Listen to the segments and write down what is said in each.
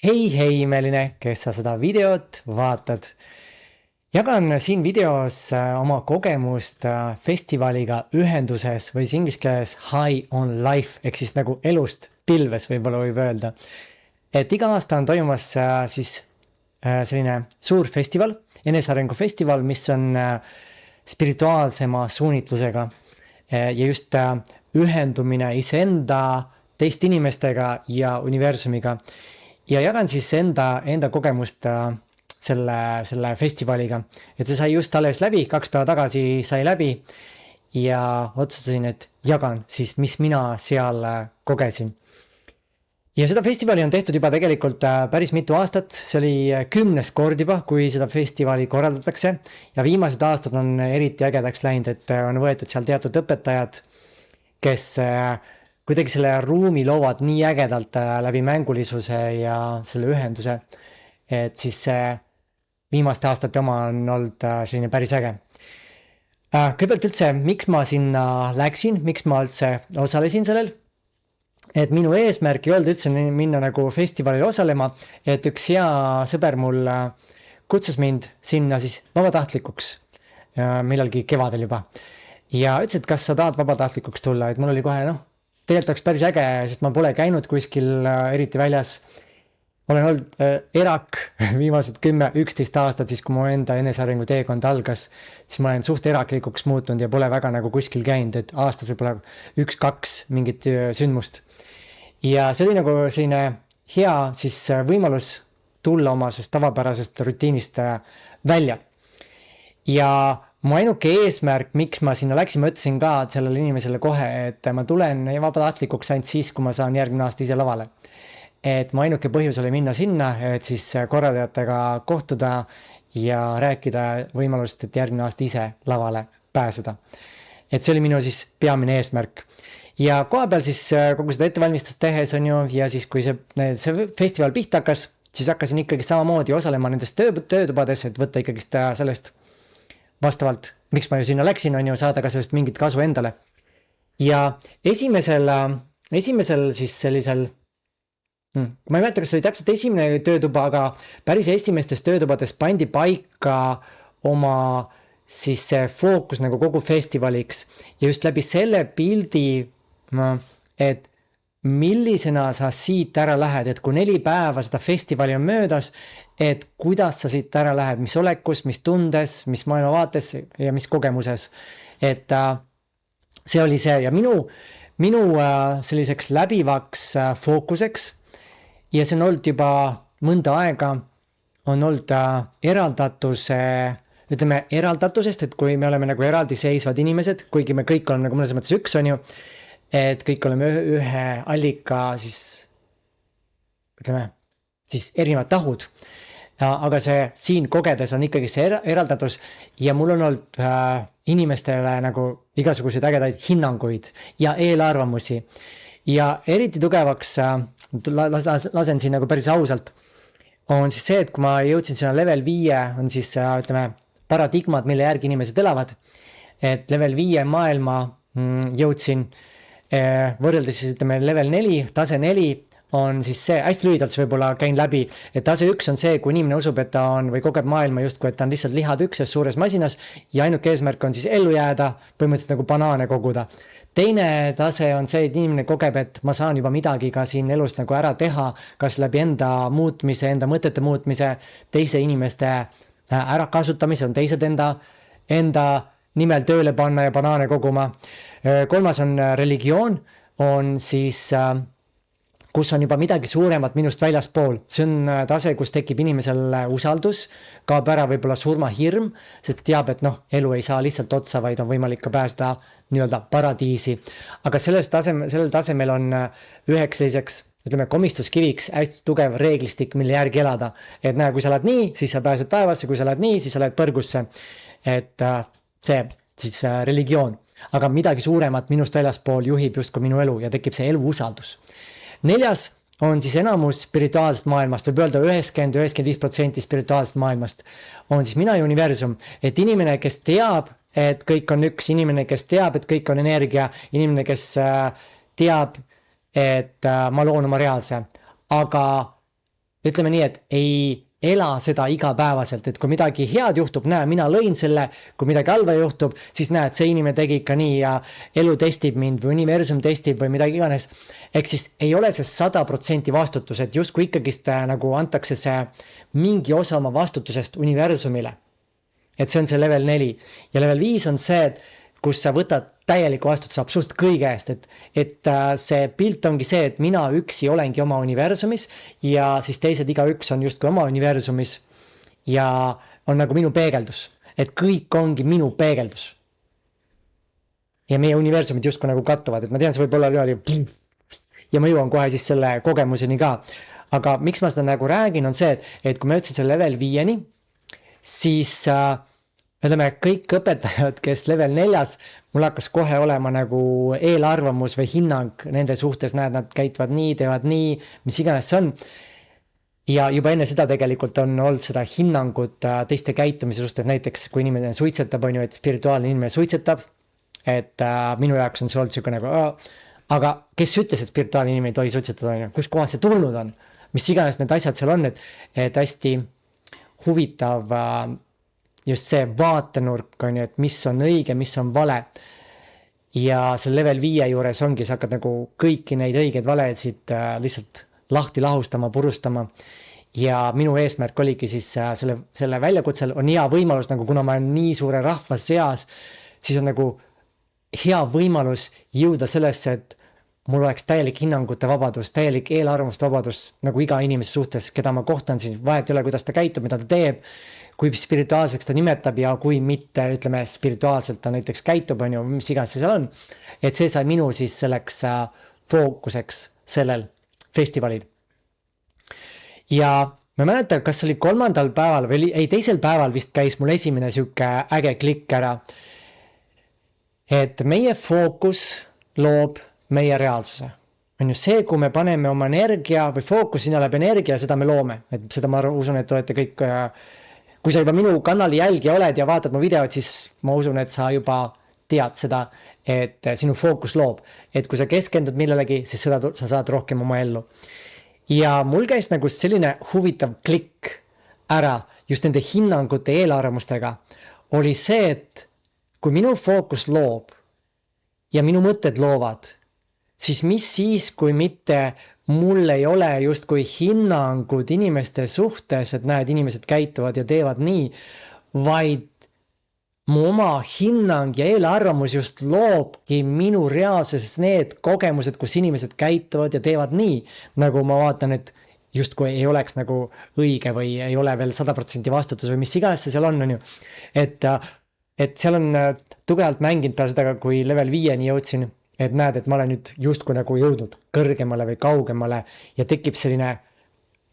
Hei imeline, kes sa seda videot vaatad. Jagan siin videos oma kogemust festivaliga ühenduses või siis inglise keeles High on Life ehk siis nagu elust pilves võib-olla võib öelda. Et iga aasta on toimumas selline suur festival, enesearengu festival, mis on spirituaalsema suunitlusega ja just ühendumine iseenda, teiste inimestega ja universumiga. Ja jagan siis enda kogemust selle festivaliga. Et see sai just alles läbi, 2 päeva tagasi sai läbi ja otsustasin, et jagan siis, mis mina seal kogesin. Ja seda festivali on tehtud juba tegelikult päris mitu aastat. See oli 10. kord juba, kui seda festivali korraldatakse. Ja viimased aastad on eriti ägedaks läinud, et on võetud seal teatud õpetajad, kes kuidagi selle ruumi loovad nii ägedalt läbi mängulisuse ja selle ühenduse, et siis viimaste aastate oma on olnud selline päris äge. Kõigepealt üldse, miks ma sinna läksin, miks ma üldse osalesin sellel, et minu eesmärk ei olnud üldse minna nagu festivalil osalema, et üks hea sõber mul kutsus mind sinna siis vabatahtlikuks millalgi kevadel juba. Ja ütles, et kas sa tahad vabatahtlikuks tulla, et mul oli kohe tegelikult oleks päris äge, sest ma pole käinud kuskil eriti väljas. Olen olnud erak viimased 10-11 aastat, siis kui mu enda enesearengu teekond algas, siis ma olen suht eraklikuks muutunud ja pole väga nagu kuskil käinud, et aastas võib-olla 1-2 mingit sündmust. Ja see oli nagu selline hea siis võimalus tulla oma tavapärasest rutiinist välja. Ja mu ainuke eesmärk, miks ma sinna läksin, ma ütlesin ka sellele inimesele kohe, et ma tulen vabatahtlikuks ainult siis, kui ma saan järgmine aasta ise lavale. Et mu ainuke põhjus oli minna sinna, et siis korraldajatega kohtuda ja rääkida võimalust, et järgmine aasta ise lavale pääseda. Et see oli minu siis peamine eesmärk. Ja koha peal siis kogu seda ettevalmistust tehes on ju, ja siis kui see festival pihta hakkas, siis hakkasin ikkagi samamoodi osalema nendest töötubades, et võtta ikkagi sellest vastavalt, miks ma ju sinna läksin, on ju saada ka sellest mingit kasu endale. Ja esimesel siis sellisel, ma ei mäleta, kas see oli täpselt esimene töötuba, aga päris esimestes töötubades pandi paika oma siis see fookus nagu kogu festivaliks ja just läbi selle pildi, et millisena sa siit ära lähed, et kui 4 päeva seda festivali on möödas, et kuidas sa siit ära lähed, mis olekus, mis tundes, mis maailmavaates ja mis kogemuses. Et see oli see ja minu selliseks läbivaks fookuseks ja see on olnud juba mõnda aega, on olnud eraldatusest, et kui me oleme nagu eraldiseisvad inimesed, kuigi me kõik oleme nagu mõnes mõttes üks on ju, et kõik oleme ühe allika siis erinevad tahud. Aga see siin kogedes on ikkagi see eraldatus ja mul on olnud inimestele nagu igasuguseid ägedaid hinnanguid ja eelarvamusi. Ja eriti tugevaks, lasen siin nagu päris ausalt, on siis see, et kui ma jõudsin sinna level 5, on siis paradigmad, mille järgi inimesed elavad, et level 5 maailma jõudsin võrreldes siis level 4, tase 4 on siis see, hästi lühidalt võib-olla käin läbi, et tase 1 on see, kui inimene usub, et ta on või kogeb maailma justkui, et ta on lihtsalt lihatükses suures masinas ja ainuke eesmärk on siis ellu jääda, põhimõtteliselt nagu banaane koguda. Teine tase on see, et inimene kogeb, et ma saan juba midagi ka siin elus nagu ära teha, kas läbi enda muutmise, enda mõtete muutmise, teise inimeste ära kasutamise, on teised enda nimel tööle panna ja banaane koguma. 3. on religioon, on siis kus on juba midagi suuremat minust väljaspool. See on tase, kus tekib inimesel usaldus, kaob ära võib-olla surmahirm, sest teab, et elu ei saa lihtsalt otsa, vaid on võimalik ka pääseda nii-öelda paradiisi. Aga sellel tasemel on üheks selliseks, komistuskiviks hästi tugev reeglistik, mille järgi elada. Et näe, kui sa oled nii, siis sa pääsed taevasse, kui sa oled nii, siis sa oled põrgusse. Et see siis religioon. Aga midagi suuremat minust väljaspool juhib justkui minu elu ja tekib see elu usaldus. 4. on siis enamus spirituaalsest maailmast, võib öelda 90-95% spirituaalsest maailmast, on siis mina ja universum, et inimene, kes teab, et kõik on üks, inimene, kes teab, et kõik on energia, inimene, kes teab, et ma loon oma reaalse, aga ütleme nii, et ei ela seda igapäevaselt, et kui midagi head juhtub, näe, mina lõin selle, kui midagi halba juhtub, siis näed, see inimene tegi ikka nii ja elu testib mind või universum testib või midagi iganes. Ehk siis ei ole see 100% vastutus, et justkui ikkagist nagu antakse see mingi osa oma vastutusest universumile. Et see on see level 4 ja level 5 on see, et kus sa võtad täieliku vastutuse absoluutselt kõige eest, et see pilt ongi see, et mina üksi olengi oma universumis ja siis teised igaüks on justkui oma universumis ja on nagu minu peegeldus, et kõik ongi minu peegeldus. Ja meie universumid justkui nagu kattuvad, et ma tean, see võib olla ja ma jõuan kohe siis selle kogemuseni ka. Aga miks ma seda nagu räägin, on see, et kui ma ütlesin selle level 5-ni, siis ütleme, kõik õpetajad, kes level 4-s, mul hakkas kohe olema nagu eelarvamus või hinnang nende suhtes, näed, nad käituvad nii, teevad nii, mis iganes see on. Ja juba enne seda tegelikult on olnud seda hinnangut teiste käitumise suhtes, näiteks kui inimene suitsetab, on ju, et spirituaalne inimene suitsetab, et minu jaoks on see olnud siuke nagu, aga kes ütles, et spirituaalne inimene ei tohi suitsetada, on ju, kus kohas see tulnud on, mis iganes need asjad seal on, et hästi huvitav just see vaatenurk on ju, et mis on õige, mis on vale. Ja selle level 5 juures ongi, sa hakkad nagu kõiki neid õigeid valesid lihtsalt lahti lahustama, purustama. Ja minu eesmärk oligi siis selle väljakutsel on hea võimalus, nagu kuna ma olen nii suure rahva seas, siis on nagu hea võimalus jõuda sellesse, et mul oleks täielik hinnangute vabadus, täielik eelarvamuste vabadus nagu iga inimese suhtes, keda ma kohtan, siis vahet ei ole, kuidas ta käitub, mida ta teeb, kui spirituaalseks ta nimetab ja kui mitte, ütleme, spirituaalselt ta näiteks käitub, on ju, mis iganes see seal on. Et see sai minu siis selleks fookuseks sellel festivalil. Ja ma mäletan, kas oli 3. päeval või teisel päeval vist käis mul esimene siuke äge klikk ära. Et meie fookus loob meie reaalsuse. On ju see, kui me paneme oma energia või fookus sinna läheb energia, seda me loome. Et seda ma usun, et olete kõik, kui sa juba minu kanali jälgija oled ja vaatad mu videot, siis ma usun, et sa juba tead seda, et sinu fookus loob. Et kui sa keskendud millelegi, siis seda sa saad rohkem oma ellu. Ja mul käis nagu selline huvitav klikk ära just nende hinnangute eelarvamustega. Oli see, et kui minu fookus loob ja minu mõtted loovad, siis mis siis, kui mitte mul ei ole justkui hinnangud inimeste suhtes, et näed, inimesed käituvad ja teevad nii, vaid mu oma hinnang ja eelarvamus just loobki minu reaalsuses need kogemused, kus inimesed käituvad ja teevad nii, nagu ma vaatan, et justkui ei oleks nagu õige või ei ole veel 100% vastutus või mis iganes see seal on ju. Et seal on tugevalt mänginud peale seda, kui level 5-ni jõudsin, et näed, et ma olen nüüd justkui nagu jõudnud kõrgemale või kaugemale ja tekib selline,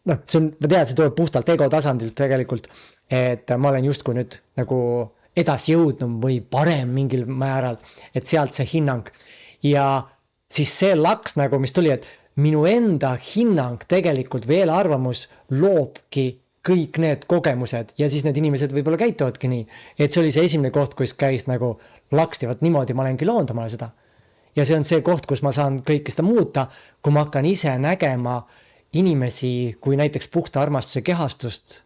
ma tean, see tuleb puhtalt ego tasandilt tegelikult, et ma olen justkui nüüd nagu edasi jõudnud või parem mingil määral, et sealt see hinnang. Ja siis see laks nagu, mis tuli, et minu enda hinnang tegelikult veel arvamus loobki kõik need kogemused ja siis need inimesed võib-olla käituvadki nii. Et see oli see esimene koht, kus käis nagu laksti, vaat niimoodi ma olengi loonud omale seda. Ja see on see koht, kus ma saan kõike seda muuta, kui ma hakkan ise nägema inimesi kui näiteks puhta armastuse kehastust,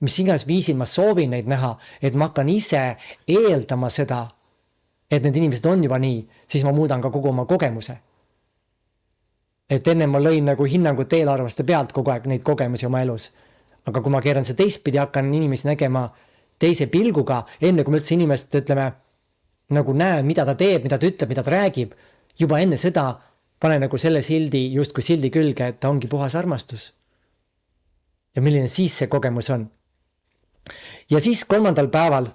mis iganes viisil ma soovin neid näha, et ma hakkan ise eeldama seda, et need inimesed on juba nii, siis ma muudan ka kogu oma kogemuse. Et enne ma lõin nagu hinnangut eelarvaste pealt kogu aeg neid kogemusi oma elus. Aga kui ma keeran see teistpidi, hakkan inimesi nägema teise pilguga, enne kui ma üldse inimest, ütleme, nagu näen, mida ta teeb, mida ta ütleb, mida ta räägib, juba enne seda pane nagu selle sildi, just kui sildi külge, et ta ongi puhas armastus. Ja milline siis see kogemus on. Ja siis 3. päeval,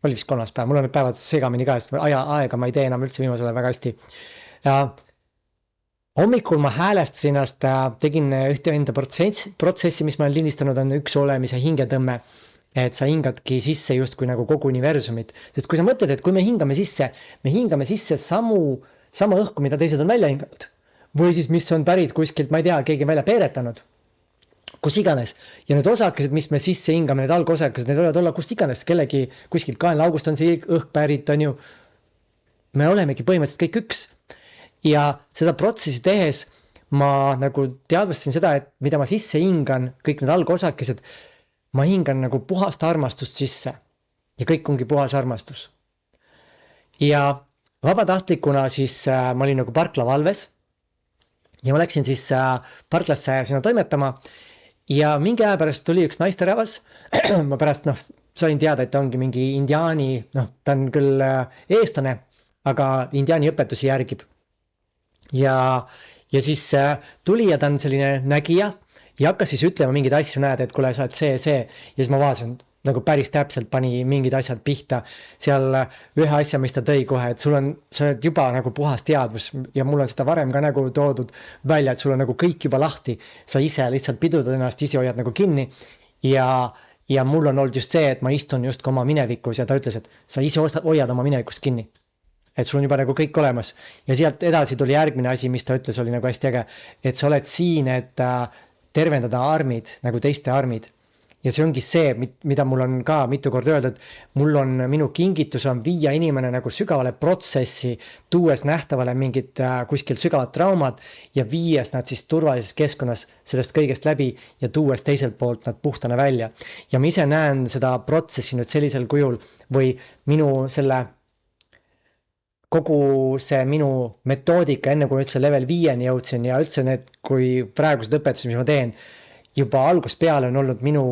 oli vist 3. päev, mul on need päevad segamini ka, sest aega ma ei tee enam üldse viimasele väga hästi. Ja hommikul ma häälestasin ennast, tegin ühte enda protsessi, mis ma olen lindistanud, on üks olemise hingetõmme. Et sa hingadki sisse justkui nagu kogu universumit. Sest kui sa mõtled, et kui me hingame sisse sama õhku, mida teised on välja hinganud. Või siis mis on pärit kuskilt, ma ei tea, keegi välja peeretanud. Kus iganes. Ja need osakesed, mis me sisse hingame, need algosakesed, need võivad olla kust iganes. Kellegi kuskilt kaenlaugust on see õhk pärit, on ju. Me olemegi põhimõtteliselt kõik üks. Ja seda protsessi tehes ma nagu teadvustasin seda, et mida ma sisse hingan, kõik need algosakesed, ma hingan nagu puhast armastust sisse ja kõik ongi puhas armastus. Ja vabatahtlikuna siis ma olin nagu parklavalves ja ma läksin siis parklasse sinna toimetama ja mingi aja pärast tuli üks naisterahvas. Ma pärast sain teada, et ta ongi mingi indiaani, ta on küll eestlane, aga indiaani õpetusi järgib. Ja siis tuli ja ta on selline nägija ja hakkas siis ütlema mingid asju, näed, et kuule, sa oled see. Ja siis ma vaatasin, nagu päris täpselt pani mingid asjad pihta. Seal ühe asja, mis ta tõi kohe, et sa oled juba nagu puhas teadvus ja mul on seda varem ka nagu toodud välja, et sul on nagu kõik juba lahti. Sa ise lihtsalt pidudad ennast, ise hoiad nagu kinni ja mul on olnud just see, et ma istun just oma minevikus ja ta ütles, et sa ise hoiad oma minevikust kinni. Et sul on juba nagu kõik olemas. Ja sealt edasi tuli järgmine asi, mis ta ütles, oli nagu hästi äge, et sa oled siin, et tervendada armid, nagu teiste armid. Ja see ongi see, mida mul on ka mitu korda öeldud, minu kingitus on viia inimene nagu sügavale protsessi, tuues nähtavale mingid kuskil sügavad traumad ja viies nad siis turvalises keskkonnas sellest kõigest läbi ja tuues teiselt poolt nad puhtana välja. Ja ma ise näen seda protsessi nüüd sellisel kujul või kogu see minu metoodika, enne kui üldse level 5 jõudsin ja üldse need, kui praegused õpetused, mis ma teen, juba algusest peale on olnud minu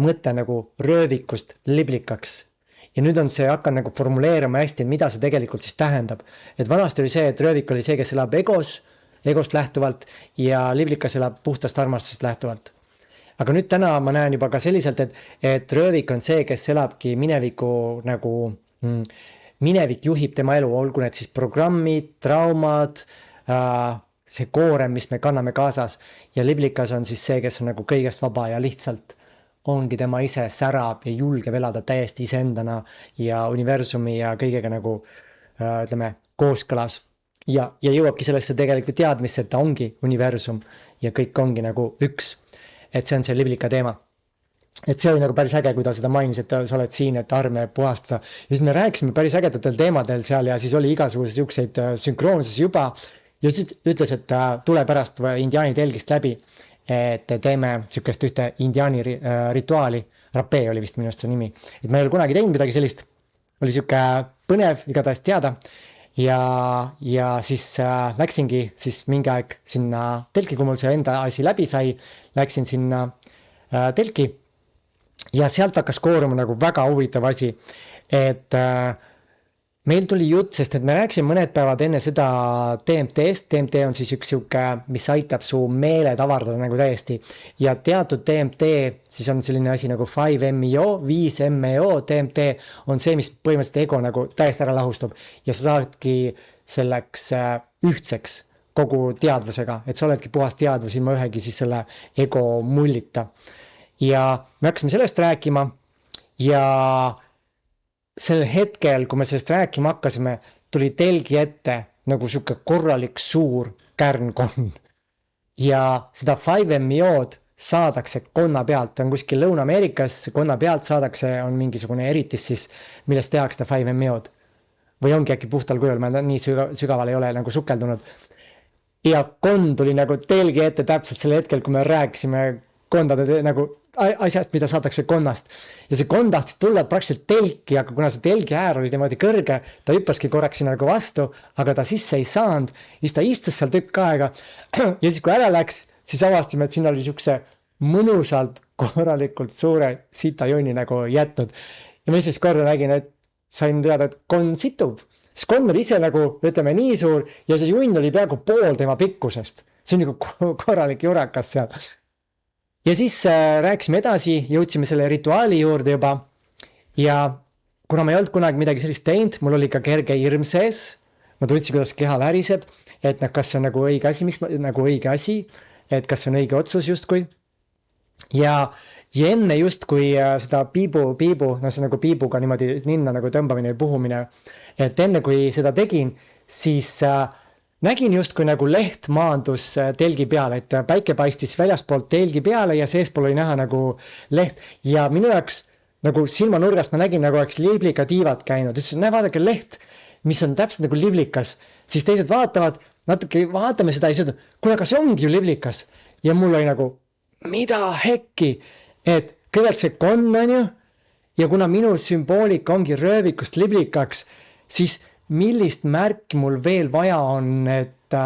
mõte nagu röövikust liblikaks. Ja nüüd on see hakanud nagu formuleerima hästi, mida see tegelikult siis tähendab. Et vanasti oli see, et röövik oli see, kes elab egost lähtuvalt ja liblikas elab puhtast armastusest lähtuvalt. Aga nüüd täna ma näen juba ka selliselt, et röövik on see, kes elabki mineviku nagu... Minevik juhib tema elu, olgu need siis programmid, traumad, see koorem, mis me kanname kaasas ja liblikas on siis see, kes on nagu kõigest vaba ja lihtsalt ongi tema ise särab ja julgeb elada täiesti iseendana ja universumi ja kõigega nagu kooskõlas ja jõuabki sellesse tegelikult teadmisse, et ta ongi universum ja kõik ongi nagu üks, et see on see liblika teema. Et see oli nagu päris äge, kui ta seda mainis, et sa oled siin, et arme puhastada. Ja siis me rääkisime päris ägedatel teemadel seal ja siis oli igasuguses siukseid sünkroonsusi juba. Ja siis ütles, et tule pärast indiaani telgist läbi, et teeme siukest ühte indiaani rituaali. Rapee oli vist minust see nimi. Et ma ei ole kunagi teinud midagi sellist. Oli siuke põnev, igatahes teada. Ja siis läksingi siis mingi aeg sinna telki, kui mul see enda asi läbi sai, läksin sinna telki. Ja sealt hakkas kooruma nagu väga huvitav asi, et meil tuli jutt, sest et me rääkisime mõned päevad enne seda DMT-st. DMT on siis üks siuke, mis aitab su meeled avardada nagu täiesti. Ja teatud DMT, siis on selline asi nagu 5MEO, 5MEO, DMT on see, mis põhimõtteliselt ego nagu täiesti ära lahustub. Ja sa saadki selleks ühtseks kogu teadvusega, et sa oledki puhas teadvus ilma ühegi siis selle ego mullita. Ja me hakkasime sellest rääkima ja sel hetkel, kui me sellest rääkima hakkasime, tuli telgi ette nagu siuke korralik suur kärnkond. Ja seda 5MEO-d saadakse konna pealt, on kuskil Lõuna-Ameerikas, konna pealt saadakse, on mingisugune eritis siis, millest tehakse seda 5MEO-d. Või ongi äkki puhtal kujul, ma nii sügaval ei ole nagu sukeldunud. Ja kond tuli nagu telgi ette täpselt sel hetkel, kui me rääkisime kondade nagu asjast, mida saadakse konnast. Ja see kond tahtis tulla praktiliselt telki, aga kuna see telgi äär oli niimoodi kõrge, ta hüppaski korraks sinna nagu vastu, aga ta sisse ei saanud. Siis ta istus seal tükk aega ja siis kui ära läks, siis avastime, et siin oli siukse mõnusalt korralikult suure sitajonni nagu jätnud. Ja ma siis korda nägin, et sain teada, et kond situb. Siis kond oli ise nagu, ütleme nii suur ja see junn oli peaaegu pool tema pikkusest. See on nagu korralik jurakas seal. Ja siis rääkisime edasi, jõudsime selle rituaali juurde juba ja kuna ma ei olnud kunagi midagi sellist teinud, mul oli ka kerge hirm sees, ma tundsin, kuidas keha väriseb, et kas see on nagu õige asi, et kas see on õige otsus justkui. Ja enne justkui seda piibu, see nagu piibuga niimoodi ninna nagu tõmbamine ja puhumine, et enne kui seda tegin, siis nägin justkui nagu leht maandus telgi peale, et päike paistis väljaspoolt telgi peale ja seespool oli näha nagu leht. Ja minu jaoks nagu silmanurgast ma nägin nagu oleks liblika tiivad käinud. Ütlesin, vaadake leht, mis on täpselt nagu liblikas. siis teised vaatavad, natuke vaatame seda ja siis ütlevad, kuule, aga see ongi ju liblikas. Ja mul oli nagu, mida hekki, et kõigepealt see konn on ju, ja kuna minu sümboolika ongi röövikust liblikaks, siis millist märki mul veel vaja on, et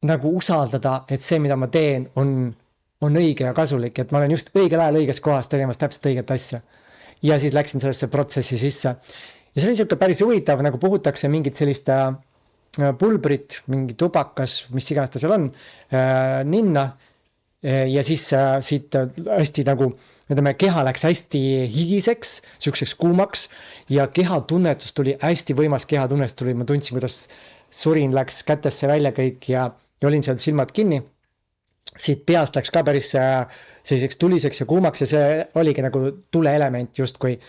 nagu usaldada, et see, mida ma teen, on õige ja kasulik, et ma olen just õigel ajal õiges kohas tegemas täpselt õiget asja. Ja siis läksin sellesse protsessi sisse. Ja see oli siuke päris huvitav, nagu puhutakse mingit sellist pulbrit, mingi tubakas, mis iganes ta seal on, ninna. Ja siis siit hästi nagu, ütleme, keha läks hästi higiseks, siukseks kuumaks ja kehatunnetus tuli, hästi võimas kehatunnetus tuli, ma tundsin, kuidas surin läks kätesse välja kõik ja olin seal silmad kinni. Siit peast läks ka päris selliseks tuliseks ja kuumaks ja see oligi nagu tuleelement justkui.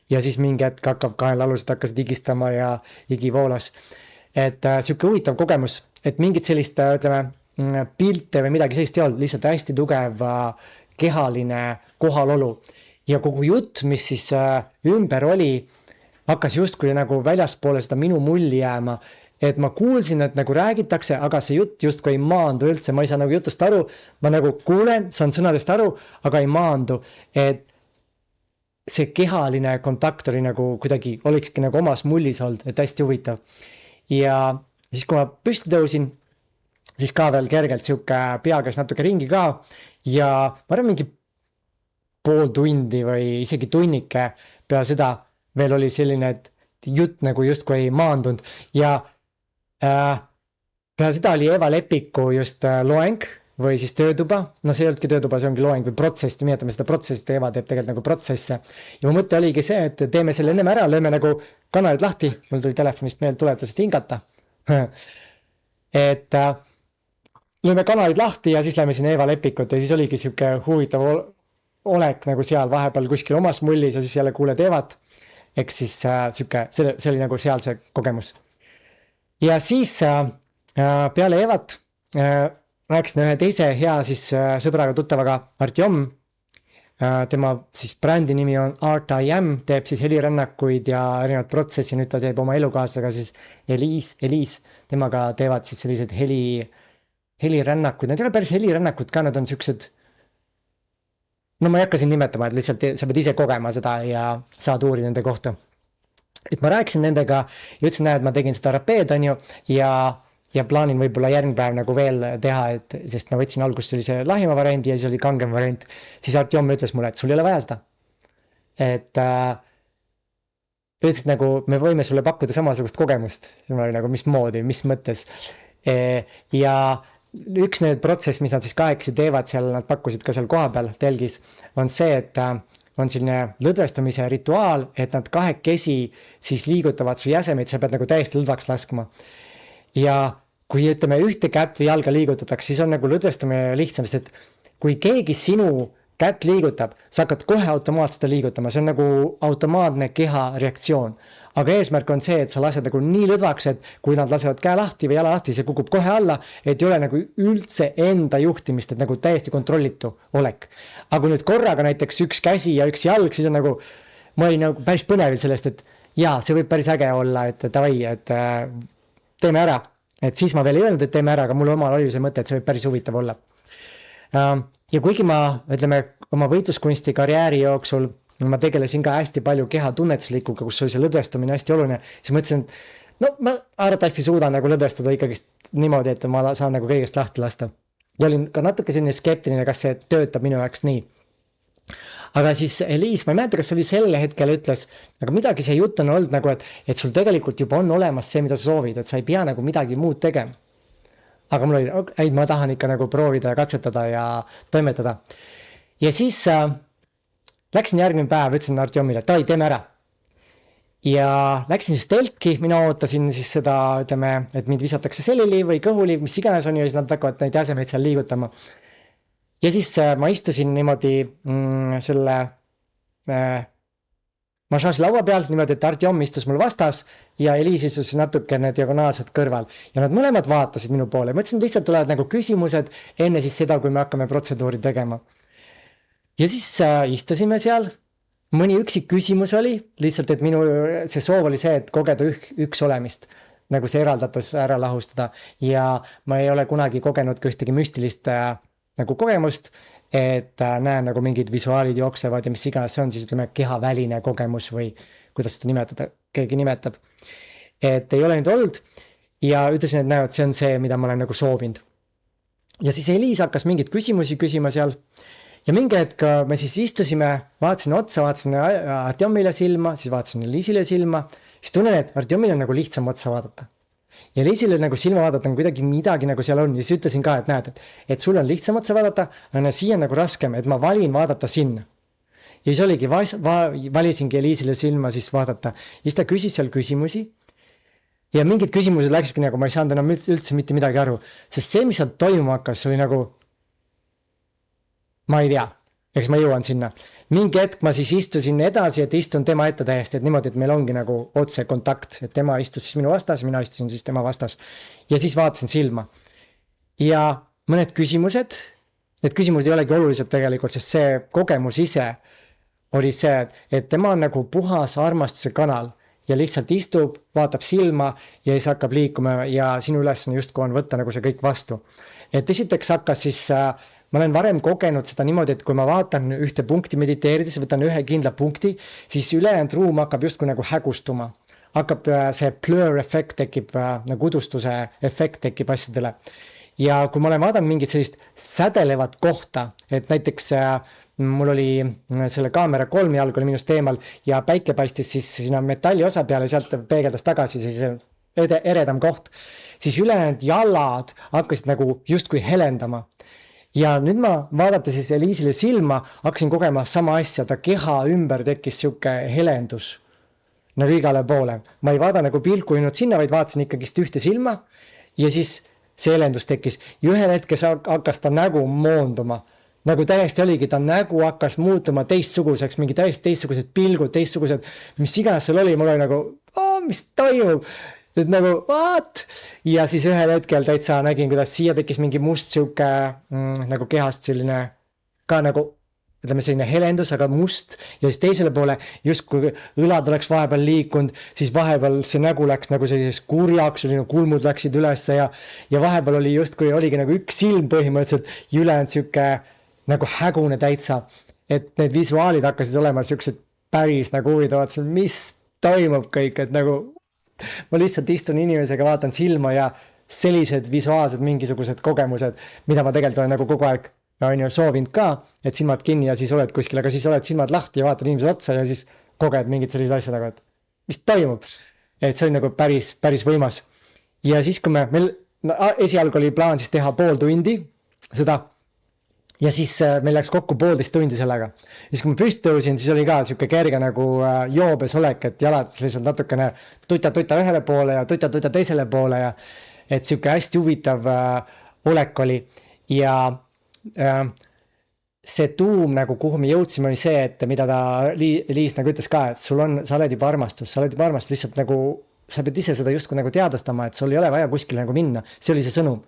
Ja siis mingi hetk hakkab kaelalused hakkasid higistama ja higi voolas. Et siuke huvitav kogemus, et mingit sellist, ütleme, pilte või midagi sellist ei olnud, lihtsalt hästi tugev kehaline kohalolu. Ja kogu jutt, mis siis ümber oli, hakkas justkui nagu väljaspoole seda minu mulli jääma, et ma kuulsin, et nagu räägitakse, aga see jutt justkui ei maandu üldse, ma ei saa nagu jutust aru, ma nagu kuulen, saan sõnadest aru, aga ei maandu, et see kehaline kontakt oli nagu kuidagi, olikski nagu omas mullis olnud, et hästi huvitav. Ja siis, kui ma püsti tõusin, siis ka veel kergelt siuke pea käis natuke ringi ka ja ma arvan mingi pool tundi või isegi tunnike peale seda veel oli selline, et jutt nagu justkui ei maandunud ja peale seda oli Eva Lepiku just loeng või siis töötuba, no see ei olnudki töötuba, see ongi loeng või protsess, nimetame seda protsessist, Eva teeb tegelikult nagu protsesse ja mu mõte oligi see, et teeme selle ennem ära, lööme nagu kanalid lahti, mul tuli telefonist meelde tuletus, et hingata et lööme kanalid lahti ja siis lähme sinna Eva Lepikut ja siis oligi siuke huvitav olek nagu seal vahepeal kuskil omas mullis ja siis jälle kuuled Evat. Eks siis siuke, see oli nagu seal see kogemus. Ja siis peale Evat rääkisin ühe teise hea siis sõbraga tuttavaga Artjom. Tema siis brändi nimi on Art I Am, teeb siis helirännakuid ja erinevad protsessi, nüüd ta teeb oma elukaaslaga siis Eliis, temaga teevad siis sellised helirännakud, need ei ole päris helirännakud ka, nad on siuksed, no ma ei hakka siin nimetama, et lihtsalt sa pead ise kogema seda ja saad uurida nende kohta. Et ma rääkisin nendega ja ütlesin, et ma tegin seda rapeed, on ju, ja plaanin võib-olla järgmine päev nagu veel teha, et sest ma võtsin alguses sellise lahima variandi ja siis oli kangem variant. Siis Artjom ütles mulle, et sul ei ole vaja seda. Et ütles nagu, me võime sulle pakkuda samasugust kogemust. Mul oli nagu, mis moodi, mis mõttes. Ja üks need protsess, mis nad siis kahekesi teevad seal, nad pakkusid ka seal koha peal telgis, on see, et on selline lõdvestumise rituaal, et nad kahekesi siis liigutavad su jäsemeid, sa pead nagu täiesti lõdvaks laskma. Ja kui ütleme ühte kätt või jalga liigutatakse, siis on nagu lõdvestamine lihtsam, sest et kui keegi sinu kätt liigutab, sa hakkad kohe automaatselt liigutama, see on nagu automaatne keha reaktsioon. Aga eesmärk on see, et sa lased nagu nii lõdvaks, et kui nad lasevad käe lahti või jala lahti, see kukub kohe alla, et ei ole nagu üldse enda juhtimist, et nagu täiesti kontrollitu olek. Aga kui nüüd korraga näiteks üks käsi ja üks jalg, siis on nagu, ma olin nagu päris põnevil sellest, et jaa, see võib päris äge olla, et davai, et teeme ära. Et siis ma veel ei öelnud, et teeme ära, aga mul omal oli see mõte, et see võib päris huvitav olla. Ja kuigi ma, ütleme, oma võitluskunsti karjääri jooksul, ma tegelesin ka hästi palju keha tunnetuslikuga, kus oli see lõdvestumine hästi oluline, siis mõtlesin, et no ma arvatavasti suudan nagu lõdvestada ikkagist niimoodi, et ma saan nagu kõigest lahti lasta. Ja olin ka natuke selline skeptiline, kas see töötab minu jaoks nii. Aga siis Eliis, ma ei mäleta, kas oli sel hetkel ütles, aga midagi see jutt on olnud nagu, et sul tegelikult juba on olemas see, mida sa soovid, et sa ei pea nagu midagi muud tegema. Aga mul oli, ei, ma tahan ikka nagu proovida ja katsetada ja toimetada. Ja siis läksin järgmine päev, ütlesin Artjomile, et teeme ära. Ja läksin siis telki, mina ootasin siis seda, ütleme, et mind visatakse selili või kõhuli, mis iganes on ju, siis nad hakkavad neid jäsemeid seal liigutama. Ja siis ma istusin niimoodi selle massaaži laua peal, niimoodi, et Artjom istus mul vastas ja Eliis istus natukene diagonaalselt kõrval. Ja nad mõlemad vaatasid minu poole. Mõtlesin, lihtsalt tulevad nagu küsimused enne siis seda, kui me hakkame protseduuri tegema. Ja siis istusime seal. Mõni üksik küsimus oli, lihtsalt, et minu see soov oli see, et kogeda üks olemist. nagu see eraldatus ära lahustada ja ma ei ole kunagi kogenud ka ühtegi müstilist nagu kogemust, et näen nagu mingid visuaalid jooksevad ja mis iganes see on, siis ütleme kehaväline kogemus või kuidas seda nimetada, keegi nimetab. Et ei ole nüüd olnud ja ütlesin, et näevad, see on see, mida ma olen nagu soovinud. Ja siis Eliis hakkas mingeid küsimusi küsima seal ja mingi hetk me siis istusime, vaatasin otsa, vaatasin Artjomile silma, siis vaatasin Eliisile silma, siis tunnen, et Artjomile on nagu lihtsam otsa vaadata. Ja Eliisile nagu silma vaadata on kuidagi midagi nagu seal on ja siis ütlesin ka, et näed, et sul on lihtsam otsa vaadata, aga siia on nagu raskem, et ma valin vaadata sinna. Ja siis oligi, valisingi Eliisile silma siis vaadata. Ja siis ta küsis seal küsimusi ja mingid küsimused läksidki nagu, ma ei saanud enam üldse mitte midagi aru, sest see, mis seal toimuma hakkas, oli nagu, ma ei tea, eks ma jõuan sinna. Mingi hetk ma siis istusin edasi, et istun tema ette täiesti, et niimoodi, et meil ongi nagu otse kontakt, et tema istus siis minu vastas, mina istusin siis tema vastas. Ja siis vaatasin silma. Ja mõned küsimused, need küsimused ei olegi olulised tegelikult, sest see kogemus ise oli see, et tema on nagu puhas armastuse kanal ja lihtsalt istub, vaatab silma ja siis hakkab liikuma ja sinu ülesanne justkui on võtta nagu see kõik vastu. Et esiteks hakkas siis ma olen varem kogenud seda niimoodi, et kui ma vaatan ühte punkti mediteerides, võtan ühe kindla punkti, siis ülejäänud ruum hakkab justkui nagu hägustuma. Hakkab see blur efekt tekib, nagu udustuse efekt tekib asjadele. Ja kui ma olen vaadanud mingit sellist sädelevat kohta, et näiteks mul oli selle kaamera 3 jalg oli minust eemal ja päike paistis siis sinna metalli osa peale, sealt peegeldas tagasi siis eredam koht, siis ülejäänud jalad hakkasid nagu justkui helendama. Ja nüüd ma vaadata siis Eliisile silma, hakkasin kogema sama asja, ta keha ümber tekkis siuke helendus nagu igale poole. Ma ei vaada nagu pilku ainult sinna, vaid vaatasin ikkagist ühte silma ja siis see helendus tekkis. Ja ühel hetkes hakkas ta nägu moonduma. Nagu täiesti oligi, ta nägu hakkas muutuma teistsuguseks, mingi täiesti teistsugused pilgud, teistsugused, mis iganes seal oli, mul oli nagu, mis toimub? Et nagu, what? Ja siis ühel hetkel täitsa nägin, kuidas siia tekkis mingi must siuke nagu kehast selline ka nagu, ütleme selline helendus, aga must. Ja siis teisele poole, just kui õlad oleks vahepeal liikunud, siis vahepeal see nägu läks nagu sellises kurjaks, kulmud läksid ülesse ja vahepeal oli just kui oligi nagu üks silm põhimõtteliselt ja ülejäänud siuke nagu hägune täitsa. Et need visuaalid hakkasid olema siuksed päris nagu huvitavad, mis toimub kõik, et nagu ma lihtsalt istun inimesega, vaatan silma ja sellised visuaalsed mingisugused kogemused, mida ma tegelikult olen nagu kogu aeg soovinud ka, et silmad kinni ja siis oled kuskil, aga siis oled silmad lahti ja vaatad inimesed otsa ja siis koged mingid sellised asjad, aga et mis toimub? Et see oli nagu päris võimas. Ja siis kui meil esialgu oli plaan siis teha pool tundi seda ja siis meil läks kokku 1,5 tundi sellega. Siis kui ma püsti tõusin, siis oli ka siuke kerge nagu joobes olek, et jalad sellised natukene tuta ühele poole ja tuta teisele poole ja et siuke hästi huvitav olek oli. Ja see tuum nagu kuhu me jõudsime oli see, et mida ta Liis nagu ütles ka, et sa oled juba armastus, lihtsalt nagu sa pead ise seda justkui nagu teadvustama, et sul ei ole vaja kuskile nagu minna. See oli see sõnum,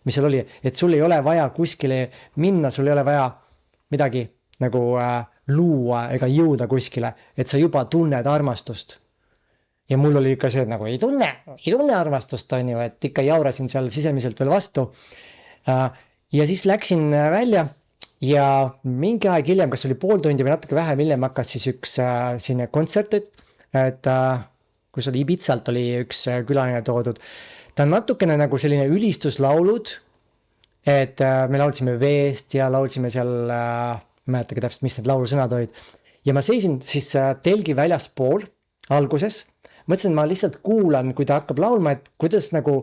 mis seal oli, et sul ei ole vaja kuskile minna, sul ei ole vaja midagi nagu luua ega jõuda kuskile, et sa juba tunned armastust. Ja mul oli ikka see, et nagu ei tunne armastust, on ju, et ikka jaurasin seal sisemiselt veel vastu. Ja siis läksin välja ja mingi aeg hiljem, kas oli 0,5 tundi või natuke vähem hiljem hakkas siis üks sinne kontsert, et kus oli Ibitsalt oli üks külaline toodud. Ta on natukene nagu selline ülistuslaulud, et me laulsime veest ja laulsime seal, mäletagi täpselt, mis need laulusõnad olid. Ja ma seisin siis telgi väljaspool alguses, mõtlesin, ma lihtsalt kuulan, kui ta hakkab laulma, et kuidas nagu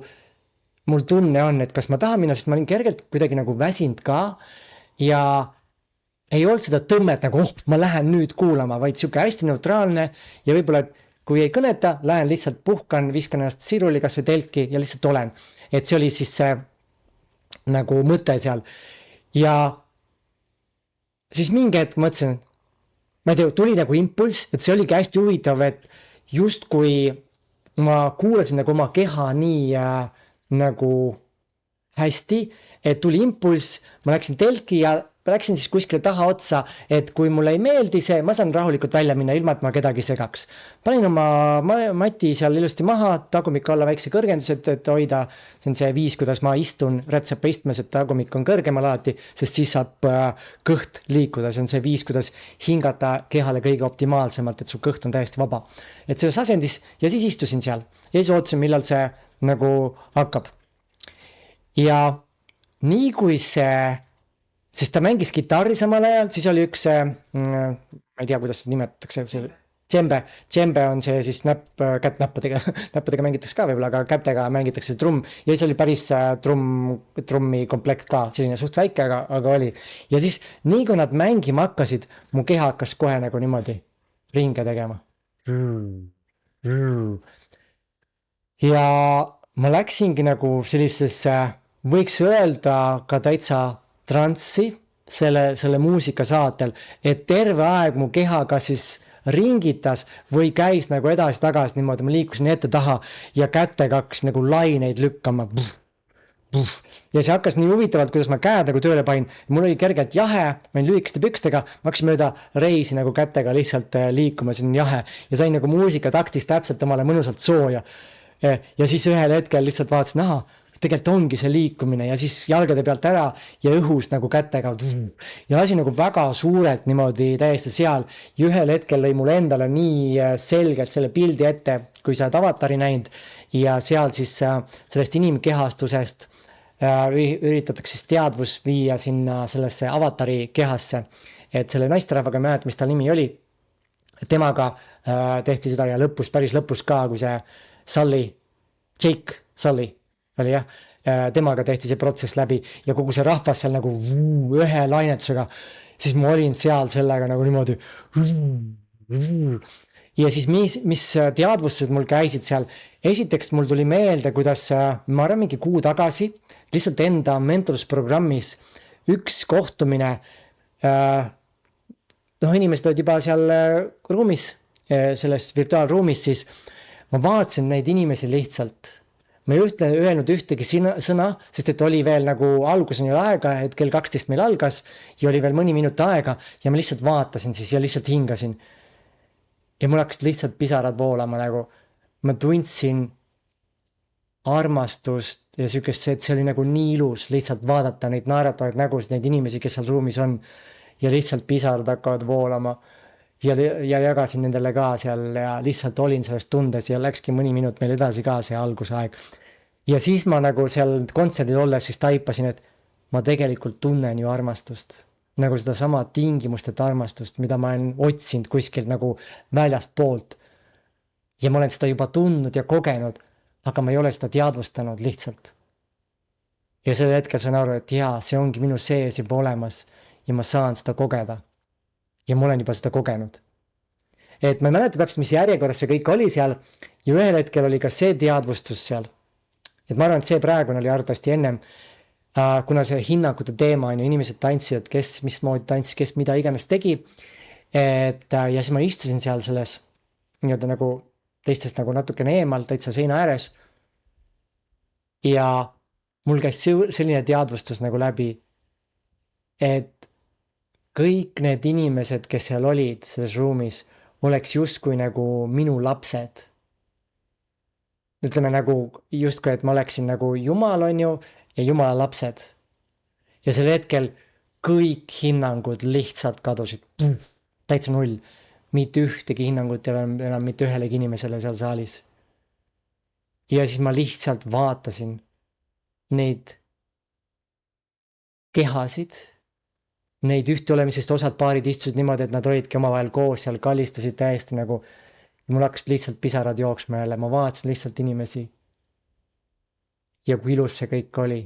mul tunne on, et kas ma tahan minna, sest ma olin kergelt kuidagi nagu väsinud ka ja ei olnud seda tõmmet nagu, ma lähen nüüd kuulama, vaid siuke hästi neutraalne ja võib-olla, et kui ei kõneta, lähen lihtsalt puhkan, viskan ennast siruli kas või telki ja lihtsalt olen. Et see oli siis see nagu mõte seal. Ja siis mingi hetk mõtlesin, ma ei tea, tuli nagu impulss, et see oligi hästi huvitav, et just kui ma kuulasin nagu oma keha nii nagu hästi, et tuli impulss, ma läksin telki ja läksin siis kuskile taha otsa, et kui mulle ei meeldi see, ma saan rahulikult välja minna, ilma et ma kedagi segaks. Panin oma mati seal ilusti maha, tagumik alla väikse kõrgendused, et hoida. See on see viis, kuidas ma istun rätsepa istmes, et tagumik on kõrgemal alati, sest siis saab kõht liikuda. See on see viis, kuidas hingata kehale kõige optimaalsemalt, et su kõht on täiesti vaba. Et selles asendis ja siis istusin seal ja siis ootasin, millal see nagu hakkab. Ja nii kui sest ta mängis kitarri samal ajal, siis oli üks, ma ei tea, kuidas seda nimetatakse, džembe on see siis näppudega mängitakse ka võib-olla, aga kätega mängitakse trumm ja siis oli päris trummi komplekt ka, selline suht väike, aga oli. Ja siis nii kui nad mängima hakkasid, mu keha hakkas kohe nagu niimoodi ringe tegema. Ja ma läksingi nagu sellisesse, võiks öelda ka täitsa transsi selle muusika saatel, et terve aeg mu keha kas siis ringitas või käis nagu edasi-tagasi niimoodi, ma liikusin ette taha ja kätega hakkas nagu laineid lükkama. Ja see hakkas nii huvitavalt, kuidas ma käed nagu tööle panin. Mul oli kergelt jahe, ma olin lühikeste pükstega, ma hakkasin mööda reisi nagu kätega lihtsalt liikuma, see on jahe ja sain nagu muusika taktis täpselt omale mõnusalt sooja. Ja siis ühel hetkel lihtsalt vaatasin, tegelikult ongi see liikumine ja siis jalgade pealt ära ja õhus nagu kätega ja lasi nagu väga suurelt niimoodi täiesti seal ja ühel hetkel lõi mulle endale nii selgelt selle pildi ette, kui sa oled Avatari näinud ja seal siis sellest inimkehastusest üritatakse siis teadvus viia sinna sellesse Avatari kehasse, et selle naisterahvaga mälet, mis tal nimi oli, temaga tehti seda ja päris lõpus ka, kui see Jake Sully oli jah, temaga tehti see protsess läbi ja kogu see rahvas seal nagu ühe lainetusega, siis ma olin seal sellega nagu niimoodi ja siis mis teadvustused mul käisid seal, esiteks mul tuli meelde, kuidas ma arvan mingi kuu tagasi lihtsalt enda mentorlusprogrammis üks kohtumine, inimesed olid juba seal ruumis, selles virtuaalruumis, siis ma vaatasin neid inimesi lihtsalt. Ma ei öelnud ühtegi sõna, sest et oli veel nagu alguseni aega, et kell 12 meil algas ja oli veel mõni minut aega ja ma lihtsalt vaatasin siis ja lihtsalt hingasin. Ja mul hakkasid lihtsalt pisarad voolama nagu. Ma tundsin armastust ja sükest see, et see oli nagu nii ilus lihtsalt vaadata neid naeratavaid nägusid, neid inimesi, kes seal ruumis on ja lihtsalt pisarad hakkavad voolama. Ja jagasin nendele ka seal ja lihtsalt olin selles tundes ja läkski mõni minut meil edasi ka see algusaeg. Ja siis ma nagu seal kontserdil olles siis taipasin, et ma tegelikult tunnen ju armastust. Nagu seda sama tingimustet armastust, mida ma olen otsinud kuskilt nagu väljast poolt. Ja ma olen seda juba tundnud ja kogenud, aga ma ei ole seda teadvustanud lihtsalt. Ja selle hetkel saan aru, et jaa, see ongi minu sees juba olemas ja ma saan seda kogeda. Ja ma olen juba seda kogenud. Et ma ei mäleta täpselt, mis järjekorras see kõik oli seal ja ühel hetkel oli ka see teadvustus seal. Et ma arvan, et see praegune oli arvatavasti ennem, kuna see hinnakute teema on ju inimesed tantsivad, kes mismoodi tantsis, kes mida iganes tegi. Ja siis ma istusin seal selles nii-öelda nagu teistest nagu natukene eemal, täitsa seina ääres. Ja mul käis selline teadvustus nagu läbi, et kõik need inimesed, kes seal olid selles ruumis, oleks justkui nagu minu lapsed. Ütleme nagu justkui, et ma oleksin nagu Jumal on ju ja Jumala lapsed. Ja sel hetkel kõik hinnangud lihtsalt kadusid. Täitsa null. Mitte ühtegi hinnangut ei ole enam mitte ühelegi inimesele seal saalis. Ja siis ma lihtsalt vaatasin neid kehasid, neid ühteolemisest osad paarid istusid niimoodi, et nad olidki omavahel koos seal, kallistasid täiesti nagu, mul hakkasid lihtsalt pisarad jooksma jälle, ma vaatasin lihtsalt inimesi. Ja kui ilus see kõik oli,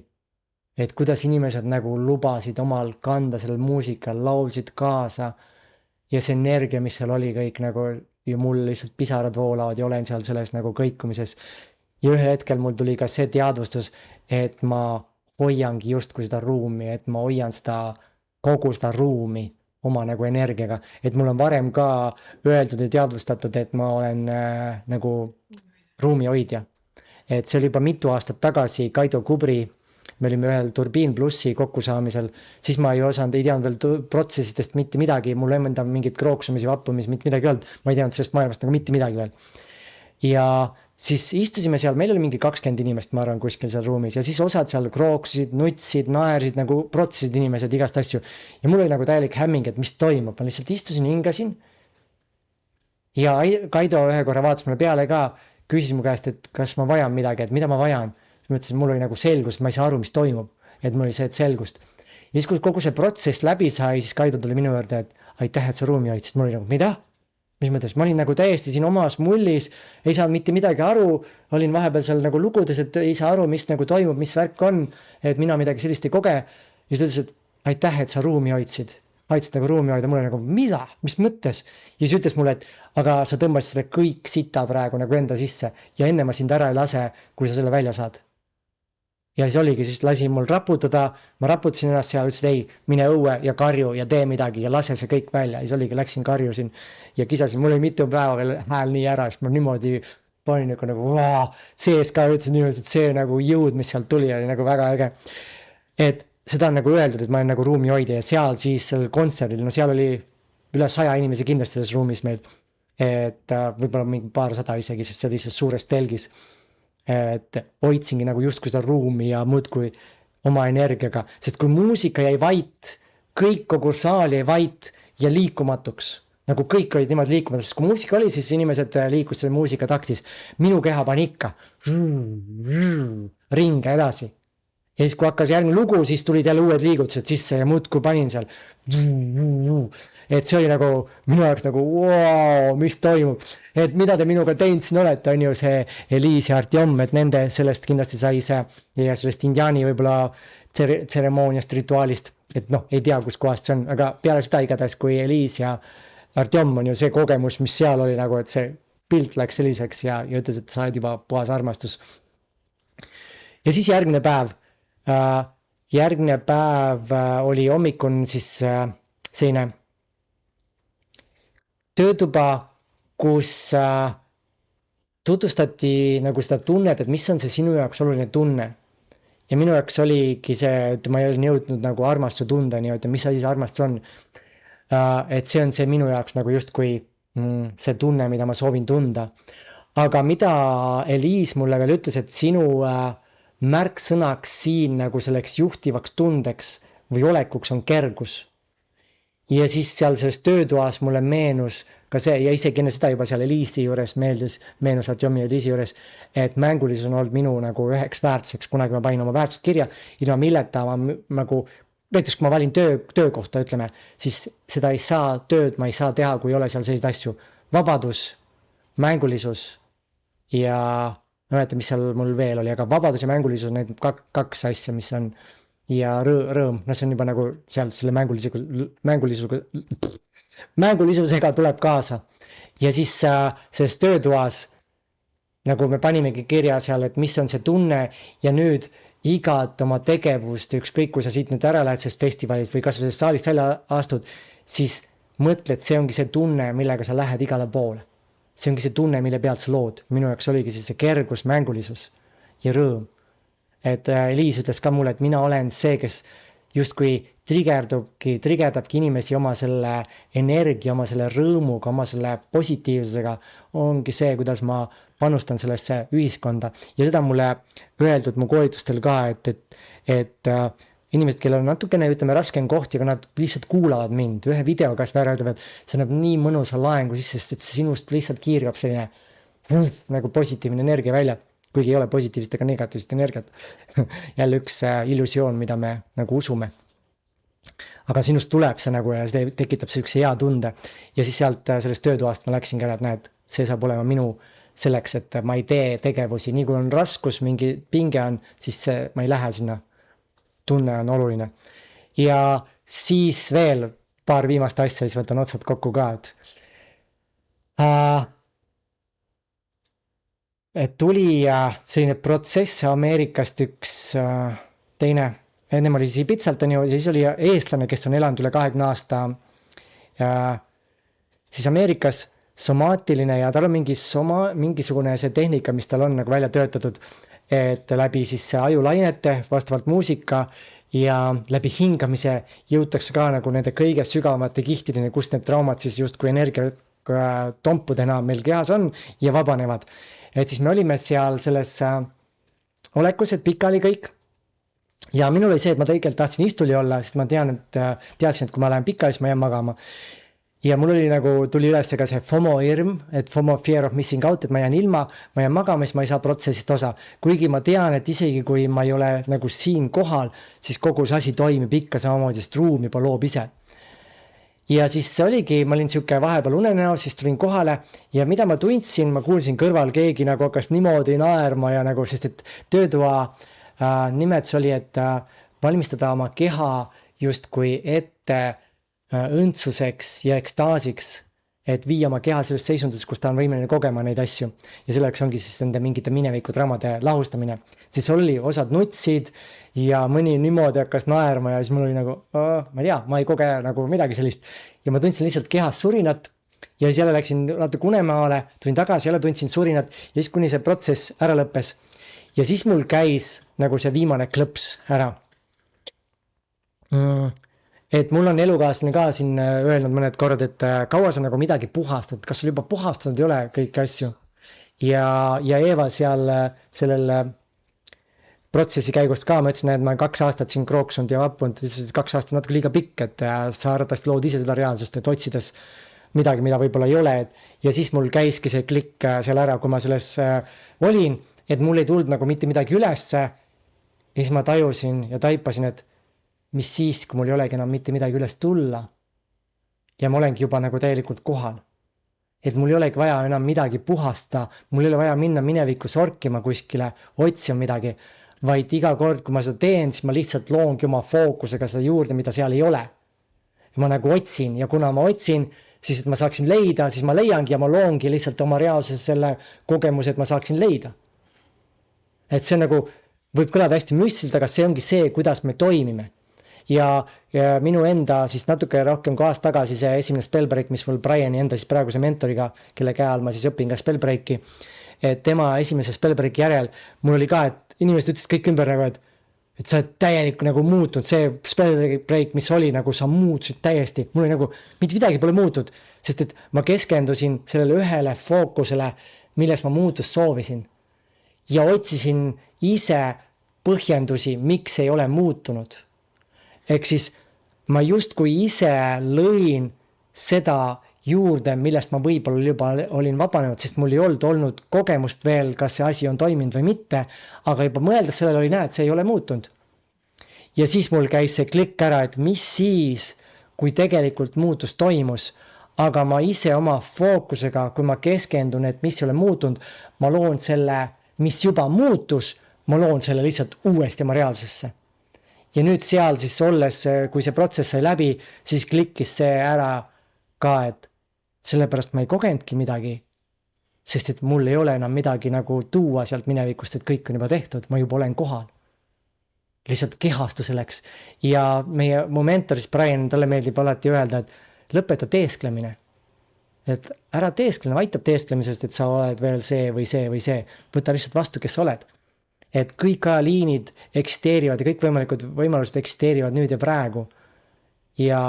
et kuidas inimesed nagu lubasid omal kanda sellel muusikal, laulsid kaasa ja see energia, mis seal oli kõik nagu, ja mul lihtsalt pisarad voolavad ja olen seal selles nagu kõikumises. Ja ühel hetkel mul tuli ka see teadvustus, et ma hoiangi justkui seda ruumi, et ma hoian seda kogu seda ruumi oma nagu energiaga, et mul on varem ka öeldud ja teadvustatud, et ma olen nagu ruumi hoidja. Et see oli juba mitu aastat tagasi Kaido Kubri me olime ühel Turbiin Plussi kokkusaamisel, siis ma ei teadnud veel protsessidest mitte midagi, mul enda mingit krooksumisi, vappumisi, mitte midagi olnud, ma ei teadnud sellest maailmast nagu mitte midagi veel. Ja siis istusime seal, meil oli mingi 20 inimest, ma arvan, kuskil seal ruumis ja siis osad seal krooksid, nutsid, naersid nagu protsessid inimesed igast asju. Ja mul oli nagu täielik hämming, et mis toimub, ma lihtsalt istusin, hingasin. Ja Kaido ühe korra vaatas mulle peale ka, küsis mu käest, et kas ma vajan midagi, et mida ma vajan. Ma ütlesin, mul oli nagu selgust, ma ei saa aru, mis toimub, et mul oli see selgust. Ja siis kui kogu see protsess läbi sai, siis Kaido tuli minu juurde, et aitäh, et sa ruumi hoidsid. Mul oli nagu, mida? Mis mõttes? Ma olin nagu täiesti siin omas mullis, ei saanud mitte midagi aru, olin vahepeal seal nagu lugudes, et ei saa aru, mis nagu toimub, mis värk on, et mina midagi sellist ei koge. Ja siis ütles, et aitäh, et sa ruumi hoidsid. Aitasid nagu ruumi hoida, mulle nagu, mida? Mis mõttes? Ja siis ütles mulle, et aga sa tõmbasid selle kõik sita praegu nagu enda sisse ja enne ma sind ära ei lase, kui sa selle välja saad. Ja siis oligi, siis lasi mul raputada, ma raputasin ennast seal, ütlesin, ei, mine õue ja karju ja tee midagi ja lase see kõik välja. Ja siis oligi, läksin karjusin ja kisasin, mul oli mitu päeva veel hääl nii ära, sest ma niimoodi panin nagu sees ka ütlesin niimoodi, et see nagu jõud, mis sealt tuli, oli nagu väga äge. Et seda on nagu öeldud, et ma olen nagu ruumi hoidja ja seal siis kontserdil, no seal oli üle 100 inimesi kindlasti selles ruumis meil. Et võib-olla mingi paarsada isegi, sest see oli selles suures telgis. Et hoidsingi nagu justkui seda ruumi ja muudkui oma energiaga, sest kui muusika jäi vait, kõik kogu saal jäi vait ja liikumatuks, nagu kõik olid niimoodi liikumatus, sest kui muusika oli, siis inimesed liikus selle muusika taktis, minu keha pani ikka ringe edasi. Ja siis kui hakkas järgmine lugu, siis tulid jälle uued liigutused sisse ja muudkui panin seal. Et see oli nagu minu jaoks nagu wow, mis toimub, et mida te minuga teinud siin olete, on ju see Eliis ja Artjom, et nende sellest kindlasti sai see ja sellest indiaani võib-olla tseremooniast, rituaalist, et noh, ei tea, kus kohast see on, aga peale seda igatahes, kui Eliis ja Artjom on ju see kogemus, mis seal oli nagu, et see pilt läks selliseks ja ütles, et sa oled juba puhas armastus. Ja siis järgmine päev oli hommikun siis selline töötuba, kus tutvustati nagu seda tunnet, et mis on see sinu jaoks oluline tunne. Ja minu jaoks oligi see, et ma ei ole jõudnud nagu armastuse tunda, et mis asi see armastus on. Et see on see minu jaoks nagu justkui see tunne, mida ma soovin tunda. Aga mida Eliis mulle veel ütles, et sinu märksõnaks siin nagu selleks juhtivaks tundeks või olekuks on kergus. Ja siis seal selles töötoas mulle meenus ka see, ja isegi enne seda juba seal Eliisi juures meenus Artjomi ja Eliisi juures, et mängulisus on olnud minu nagu üheks väärtuseks, kunagi ma panin oma väärtused kirja, ilma milleta ma nagu, näiteks kui ma valin töökohta, ütleme, siis seda ei saa tööd, ma ei saa teha, kui ei ole seal selliseid asju. Vabadus, mängulisus ja ma ei mäleta, mis seal mul veel oli, aga vabadus ja mängulisus on need kaks asja, mis on ja rõõm, no see on juba nagu seal selle mängulisusega tuleb kaasa. Ja siis selles töötoas nagu me panimegi kirja seal, et mis on see tunne ja nüüd igat oma tegevust, ükskõik kui sa siit nüüd ära lähed sellest festivalist või kas sellest saalist välja astud, siis mõtle, et see ongi see tunne, millega sa lähed igale poole. See ongi see tunne, mille pealt sa lood. Minu jaoks oligi siis see kergus, mängulisus ja rõõm. Et Eliis ütles ka mulle, et mina olen see, kes justkui trigerdabki inimesi oma selle energia, oma selle rõõmuga, oma selle positiivsusega, ongi see, kuidas ma panustan sellesse ühiskonda. Ja seda mulle öeldud mu koolitustel ka, et inimesed, kellel on natukene, ütleme, raskem kohti, aga nad lihtsalt kuulavad mind. Ühe video kas ära ütlevad, see näeb nii mõnusa laengu sisse, sest et sinust lihtsalt kiirgab selline nagu positiivne energia välja. Kuigi ei ole positiivset ega negatiivset energiat. Jälle üks illusioon, mida me nagu usume. Aga sinust tuleb see nagu ja see tekitab sellise hea tunde. Ja siis sealt sellest töötoast ma läksin ka, et näed, see saab olema minu selleks, et ma ei tee tegevusi. Nii kui on raskus, mingi pinge on, siis ma ei lähe sinna. Tunne on oluline. Ja siis veel paar viimast asja, siis võtan otsad kokku ka, et tuli selline protsess Ameerikast üks teine, ennem oli siis Ibitsalt on ju, ja siis oli eestlane, kes on elanud üle 20 aasta siis Ameerikas somaatiline ja tal on mingisugune see tehnika, mis tal on nagu välja töötatud, et läbi siis ajulainete, vastavalt muusika ja läbi hingamise jõutakse ka nagu nende kõige sügavamate kihtideni, kus need traumad siis justkui energiatompudena meil kehas on ja vabanevad. Et siis me olime seal selles olekus, et pikali kõik. Ja minul oli see, et ma tegelikult tahtsin istuli olla, sest ma teadsin, et kui ma lähen pikali, siis ma jään magama. Ja mul oli nagu, tuli üles ka see FOMO hirm, et FOMO fear of missing out, et ma jään ilma, ma jään magama, siis ma ei saa protsessist osa. Kuigi ma tean, et isegi kui ma ei ole nagu siin kohal, siis kogu see asi toimib ikka samamoodi, sest ruum juba loob ise. Ja siis oligi, ma olin siuke vahepeal unenäol, siis tulin kohale ja mida ma tundsin, ma kuulsin kõrval keegi nagu hakkas niimoodi naerma ja nagu, sest et töötoa nimetus oli, et valmistada oma keha justkui ette õndsuseks ja ekstaasiks, et viia oma keha selles seisundis, kus ta on võimeline kogema neid asju. Ja selleks ongi siis nende mingite mineviku dramade lahustamine. Siis oli osad nutsid ja mõni niimoodi hakkas naerma ja siis mul oli nagu, ma ei tea, ma ei koge nagu midagi sellist. Ja ma tundsin lihtsalt kehas surinat ja siis jälle läksin natuke unemaale, tulin tagasi, jälle tundsin surinat ja siis kuni see protsess ära lõppes. Ja siis mul käis nagu see viimane klõps ära. Et mul on elukaaslane ka siin öelnud mõned korrad, et kaua sa nagu midagi puhastad, kas sul juba puhastanud ei ole kõiki asju. Ja Eeva seal sellel protsessi käigust ka, ma ütlesin, et ma 2 aastat siin krooksunud ja vappunud, 2 aastat natuke liiga pikk, et sa arvatavasti lood ise seda reaalsust, et otsides midagi, mida võib-olla ei ole. Ja siis mul käiski see klikk seal ära, kui ma selles olin, et mul ei tulnud nagu mitte midagi ülesse. Ja siis ma tajusin ja taipasin, et mis siis, kui mul ei olegi enam mitte midagi üles tulla ja ma olengi juba nagu täielikult kohal. Et mul ei olegi vaja enam midagi puhasta, mul ei ole vaja minna minevikku sorkima kuskile, otsima midagi, vaid iga kord, kui ma seda teen, siis ma lihtsalt loongi oma fookusega seda juurde, mida seal ei ole. Ja ma nagu otsin ja kuna ma otsin, siis et ma saaksin leida, siis ma leiangi ja ma loongi lihtsalt oma reaalses selle kogemuse, et ma saaksin leida. Et see nagu võib kõlada hästi müstilt, aga see ongi see, kuidas me toimime. Ja minu enda siis natuke rohkem kui aasta tagasi see esimene spellbreak, mis mul Briani enda siis praeguse mentoriga, kelle käe all ma siis õpin ka spellbreaki, et tema esimese spellbreaki järel mul oli ka, et inimesed ütlesid kõik ümber nagu, et sa oled täielik nagu muutunud, see spellbreak, mis oli nagu sa muutusid täiesti, mul oli nagu mitte midagi pole muutunud, sest et ma keskendusin sellele ühele fookusele, milles ma muutust soovisin ja otsisin ise põhjendusi, miks ei ole muutunud. Ehk siis ma justkui ise lõin seda juurde, millest ma võib-olla juba olin vabanenud, sest mul ei olnud kogemust veel, kas see asi on toiminud või mitte, aga juba mõeldes sellele oli näed, see ei ole muutunud. Ja siis mul käis see klikk ära, et mis siis, kui tegelikult muutus toimus, aga ma ise oma fookusega, kui ma keskendun, et mis ei ole muutunud, ma loon selle, mis juba muutus, ma loon selle lihtsalt uuesti oma reaalsesse. Ja nüüd seal siis olles, kui see protsess sai läbi, siis klikkis see ära ka, et sellepärast ma ei kogenudki midagi, sest et mul ei ole enam midagi nagu tuua sealt minevikust, et kõik on juba tehtud, ma juba olen kohal. Lihtsalt kehastu selleks. Ja mu mentoris Brian, talle meeldib alati öelda, et lõpeta teesklemine. Et ära teesklema, aitab teesklemisest, et sa oled veel see või see või see. Võta lihtsalt vastu, kes oled. Et kõik ajaliinid eksisteerivad ja kõik võimalikud võimalused eksisteerivad nüüd ja praegu. Ja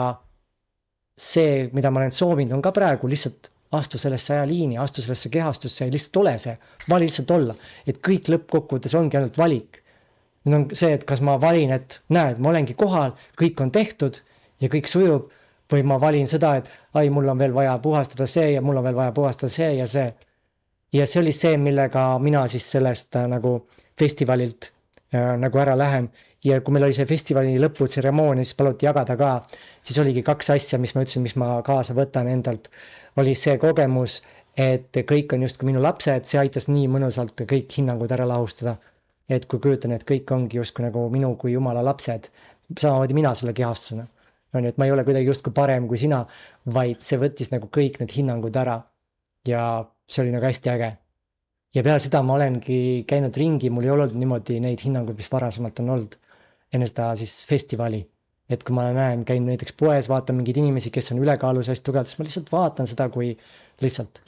see, mida ma olen soovinud, on ka praegu lihtsalt astu sellesse ajaliini, astu sellesse kehastusse ja lihtsalt ole see. Vali lihtsalt olla. Et kõik lõppkokkuvõttes ongi ainult valik. Nüüd on see, et kas ma valin, et näed, ma olengi kohal, kõik on tehtud ja kõik sujub, või ma valin seda, et mul on veel vaja puhastada see ja mul on veel vaja puhastada see ja see. Ja see oli see, millega mina siis sellest nagu festivalilt nagu ära lähen. Ja kui meil oli see festivali lõputseremoonia, siis paluti jagada ka, siis oligi 2 asja, mis ma ütlesin, mis ma kaasa võtan endalt. Oli see kogemus, et kõik on just kui minu lapsed, see aitas nii mõnusalt kõik hinnangud ära lahustada. Et kui kujutan, et kõik ongi just kui nagu minu kui jumala lapsed, samamoodi mina selle kehastusena. Et ma ei ole kuidagi just kui parem kui sina, vaid see võttis nagu kõik need hinnangud ära ja see oli nagu hästi äge. Ja peale seda ma olengi käinud ringi, mul ei olnud niimoodi neid hinnangud, mis varasemalt on olnud enne seda siis festivali. Et kui ma näen, käin näiteks poes, vaatan mingeid inimesi, kes on ülekaalus hästi tugevalt, siis ma lihtsalt vaatan seda kui lihtsalt.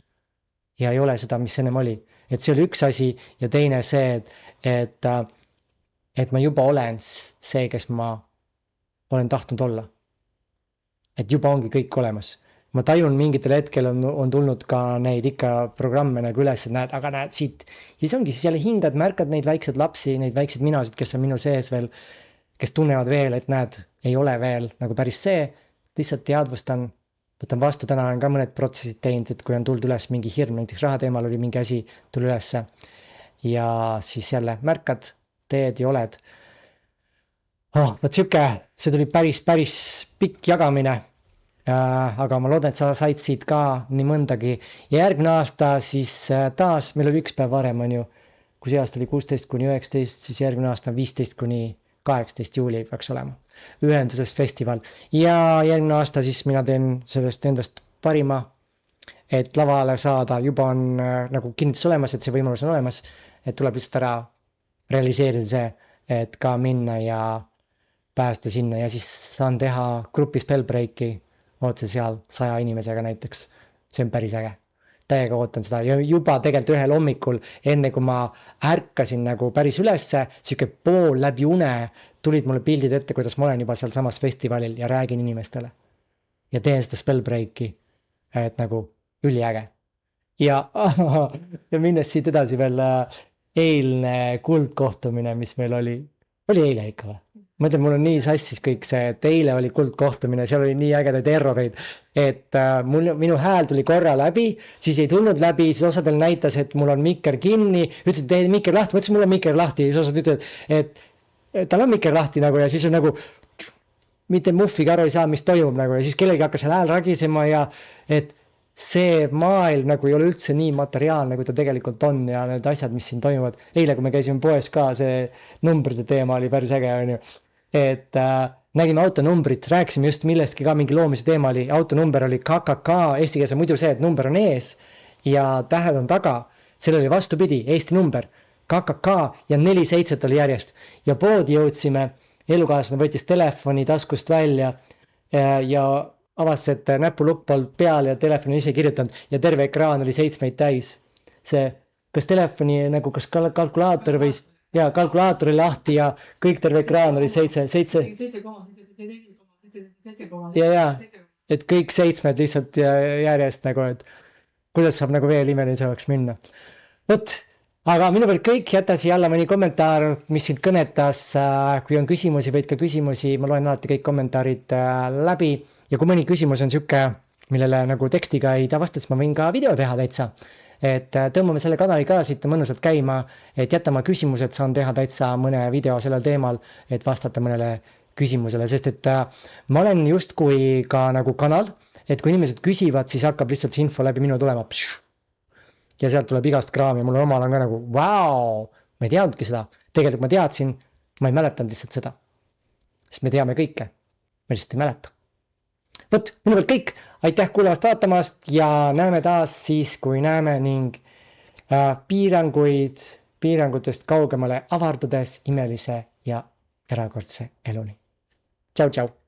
Ja ei ole seda, mis ennem oli. et see oli üks asi ja teine see, et ma juba olen see, kes ma olen tahtnud olla. Et juba ongi kõik olemas. Ma tajun mingitel hetkel on tulnud ka neid ikka programme nagu üles, et näed, aga näed siit. Ja see ongi siis jälle hingad, märkad neid väikseid lapsi, neid väikseid minasid, kes on minu sees veel, kes tunnevad veel, et näed, ei ole veel nagu päris see, lihtsalt teadvustan, võtan vastu, täna olen ka mõned protsessid teinud, et kui on tulnud üles mingi hirm, näiteks raha teemal oli mingi asi, tuli ülesse ja siis jälle märkad, teed ja oled. Võt siuke, see tuli päris pikk jagamine. Aga ma loodan, et sa said siit ka nii mõndagi ja järgmine aasta siis taas, meil oli üks päev varem on ju, kui see aasta oli 16-19, siis järgmine aasta on 15-18 juuli peaks olema ühenduses festival ja järgmine aasta siis mina teen sellest endast parima, et lavale saada, juba on nagu kinnitus olemas, et see võimalus on olemas, et tuleb lihtsalt ära realiseerida see, et ka minna ja päästa sinna ja siis saan teha grupi Spellbreaki otse seal 100 inimesega näiteks. See on päris äge. Täiega ootan seda ja juba tegelikult ühel hommikul, enne kui ma ärkasin nagu päris ülesse, siuke pool läbi une, tulid mulle pildid ette, kuidas ma olen juba seal samas festivalil ja räägin inimestele. Ja teen seda Spellbreaki, et nagu üliäge. Ja minnes siit edasi veel eilne kuldkohtumine, mis meil oli eile ikka või? Ma ütlen, mul on nii sassis kõik see, et eile oli kuldkohtumine, seal oli nii ägedaid erroreid, et minu hääl tuli korra läbi, siis ei tulnud läbi, siis osadel näitas, et mul on mikker kinni, ütlesid, et mikker lahti, mõtlesin, mul on mikker lahti, siis osad ütlevad, et tal on mikker lahti nagu ja siis on nagu mitte muffigi aru ei saa, mis toimub nagu ja siis kellelgi hakkas seal hääl ragisema ja et see maailm nagu ei ole üldse nii materiaalne, kui ta tegelikult on ja need asjad, mis siin toimuvad. Eile, kui me käisime poes ka, see numbrite teema oli päris äge, on ju. Et nägime autonumbrit, rääkisime just millestki ka mingi loomise teema oli, autonumber oli KKK, eesti keeles on muidu see, et number on ees ja tähed on taga, seal oli vastupidi, Eesti number, KKK ja 47 oli järjest ja poodi jõudsime, elukaaslane võttis telefoni taskust välja ja avas, et näpulupp polnud peal ja telefoni ise kirjutanud ja terve ekraan oli 7 täis. See, kas telefoni nagu, kas kalkulaator või ja kalkulaator oli lahti ja kõik terve ekraan oli 7. Ja, et kõik 7 lihtsalt järjest nagu, et kuidas saab nagu veel imelisemaks minna. Võt, aga minu pealt kõik, jäta siia alla mõni kommentaar, mis sind kõnetas, kui on küsimusi, võid ka küsimusi, ma loen alati kõik kommentaarid läbi ja kui mõni küsimus on siuke, millele nagu tekstiga ei taha vastata, siis ma võin ka video teha täitsa. Et tõmbame selle kanali ka siit mõnusalt käima, et jätta ma küsimused, saan teha täitsa mõne video sellel teemal, et vastata mõnele küsimusele, sest et ma olen justkui ka nagu kanal, et kui inimesed küsivad, siis hakkab lihtsalt see info läbi minu tulema. Ja sealt tuleb igast kraami ja mul omal on ka nagu, vau, ma ei teadnudki seda. Tegelikult ma teadsin, ma ei mäletanud lihtsalt seda. Sest me teame kõike, me lihtsalt ei mäleta. Võt, minu pealt kõik, aitäh kuulamast vaatamast ja näeme taas siis, kui näeme ning piirangutest kaugemale avardudes imelise ja erakordse eluni. Tšau, tšau!